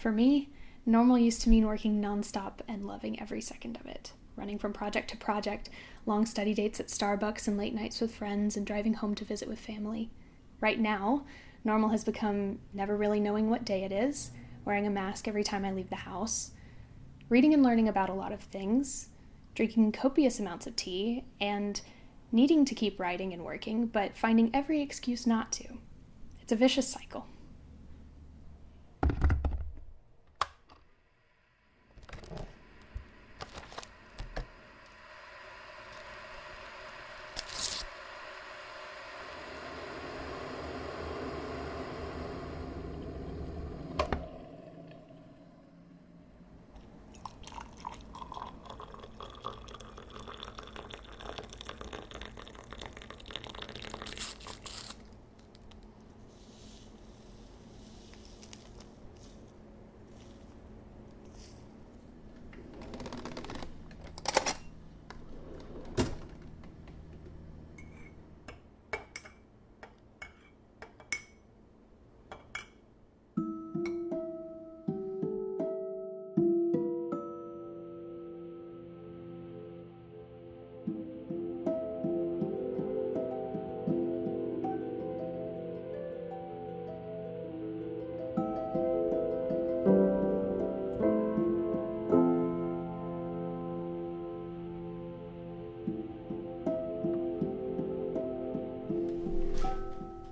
For me, normal used to mean working nonstop and loving every second of it. Running from project to project, long study dates at Starbucks and late nights with friends, and driving home to visit with family. Right now, normal has become never really knowing what day it is, wearing a mask every time I leave the house, reading and learning about a lot of things, drinking copious amounts of tea, and needing to keep writing and working, but finding every excuse not to. It's a vicious cycle.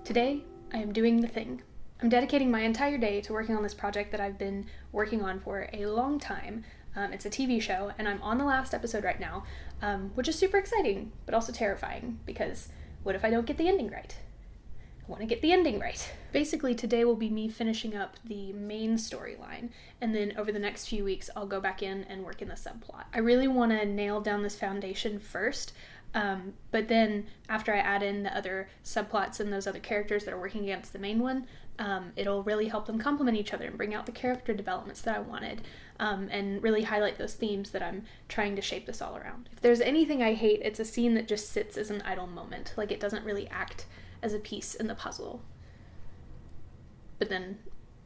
Today, I am doing the thing. I'm dedicating my entire day to working on this project that I've been working on for a long time. It's a TV show, and I'm on the last episode right now, which is super exciting, but also terrifying, because what if I don't get the ending right? I want to get the ending right. Basically, today will be me finishing up the main storyline, and then over the next few weeks, I'll go back in and work in the subplot. I really want to nail down this foundation first, but then after I add in the other subplots and those other characters that are working against the main one, it'll really help them complement each other and bring out the character developments that I wanted, and really highlight those themes that I'm trying to shape this all around. If there's anything I hate, it's a scene that just sits as an idle moment, like it doesn't really act as a piece in the puzzle. But then,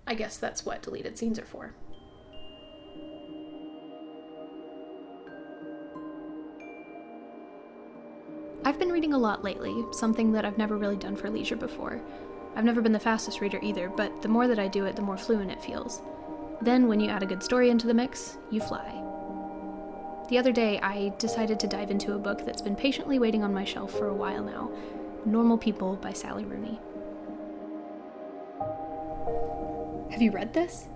I guess that's what deleted scenes are for. I've been reading a lot lately, something that I've never really done for leisure before. I've never been the fastest reader either, but the more that I do it, the more fluent it feels. Then, when you add a good story into the mix, you fly. The other day, I decided to dive into a book that's been patiently waiting on my shelf for a while now, Normal People by Sally Rooney. Have you read this?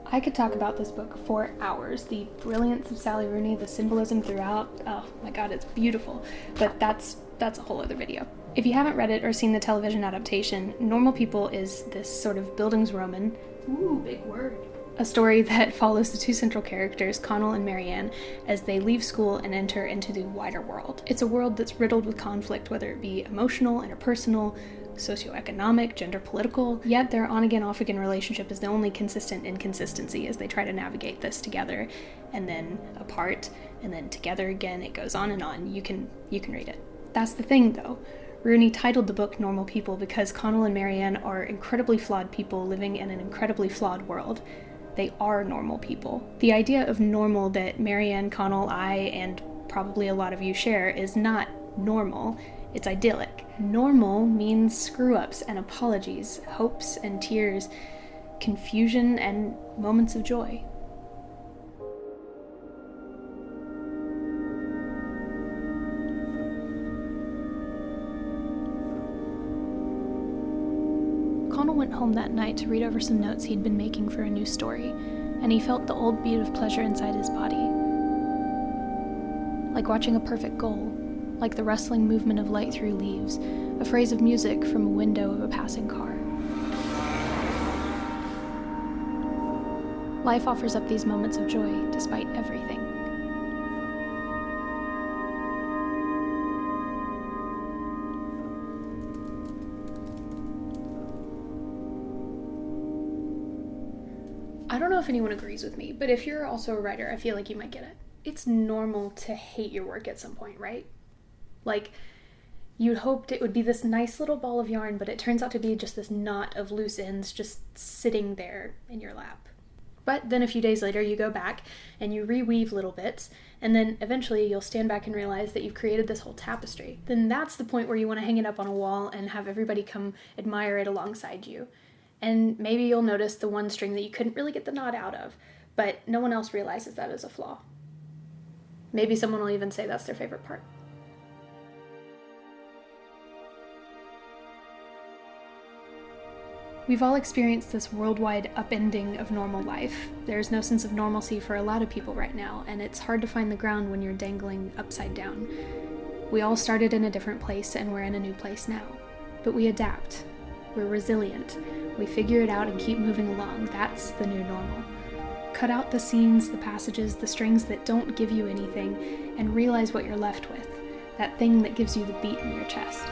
I could talk about this book for hours. The brilliance of Sally Rooney, the symbolism throughout, oh my god, it's beautiful. But that's a whole other video. If you haven't read it or seen the television adaptation, Normal People is this sort of Bildungsroman, ooh, big word, a story that follows the two central characters, Connell and Marianne, as they leave school and enter into the wider world. It's a world that's riddled with conflict, whether it be emotional, interpersonal, socioeconomic, gender political, yet their on-again, off-again relationship is the only consistent inconsistency as they try to navigate this together, and then apart, and then together again. It goes on and on. You can read it. That's the thing, though. Rooney titled the book Normal People because Connell and Marianne are incredibly flawed people living in an incredibly flawed world. They are normal people. The idea of normal that Marianne, Connell, I, and probably a lot of you share is not normal. It's idyllic. Normal means screw-ups and apologies, hopes and tears, confusion and moments of joy. Connell went home that night to read over some notes he'd been making for a new story, and he felt the old beat of pleasure inside his body. Like watching a perfect goal, like the rustling movement of light through leaves, a phrase of music from a window of a passing car. Life offers up these moments of joy despite everything. I don't know if anyone agrees with me, but if you're also a writer, I feel like you might get it. It's normal to hate your work at some point, right? Like, you'd hoped it would be this nice little ball of yarn, but it turns out to be just this knot of loose ends just sitting there in your lap. But then a few days later, you go back and you reweave little bits, and then eventually you'll stand back and realize that you've created this whole tapestry. Then that's the point where you want to hang it up on a wall and have everybody come admire it alongside you. And maybe you'll notice the one string that you couldn't really get the knot out of, but no one else realizes that as a flaw. Maybe someone will even say that's their favorite part. We've all experienced this worldwide upending of normal life. There's no sense of normalcy for a lot of people right now, and it's hard to find the ground when you're dangling upside down. We all started in a different place, and we're in a new place now. But we adapt. We're resilient. We figure it out and keep moving along. That's the new normal. Cut out the scenes, the passages, the strings that don't give you anything, and realize what you're left with. That thing that gives you the beat in your chest.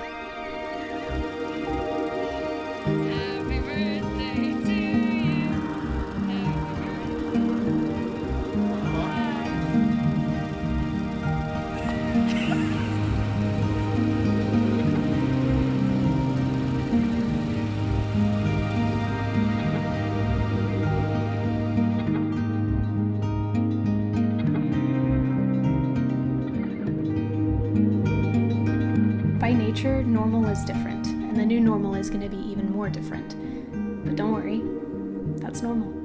By nature, normal is different, and the new normal is going to be even more different. But don't worry, that's normal.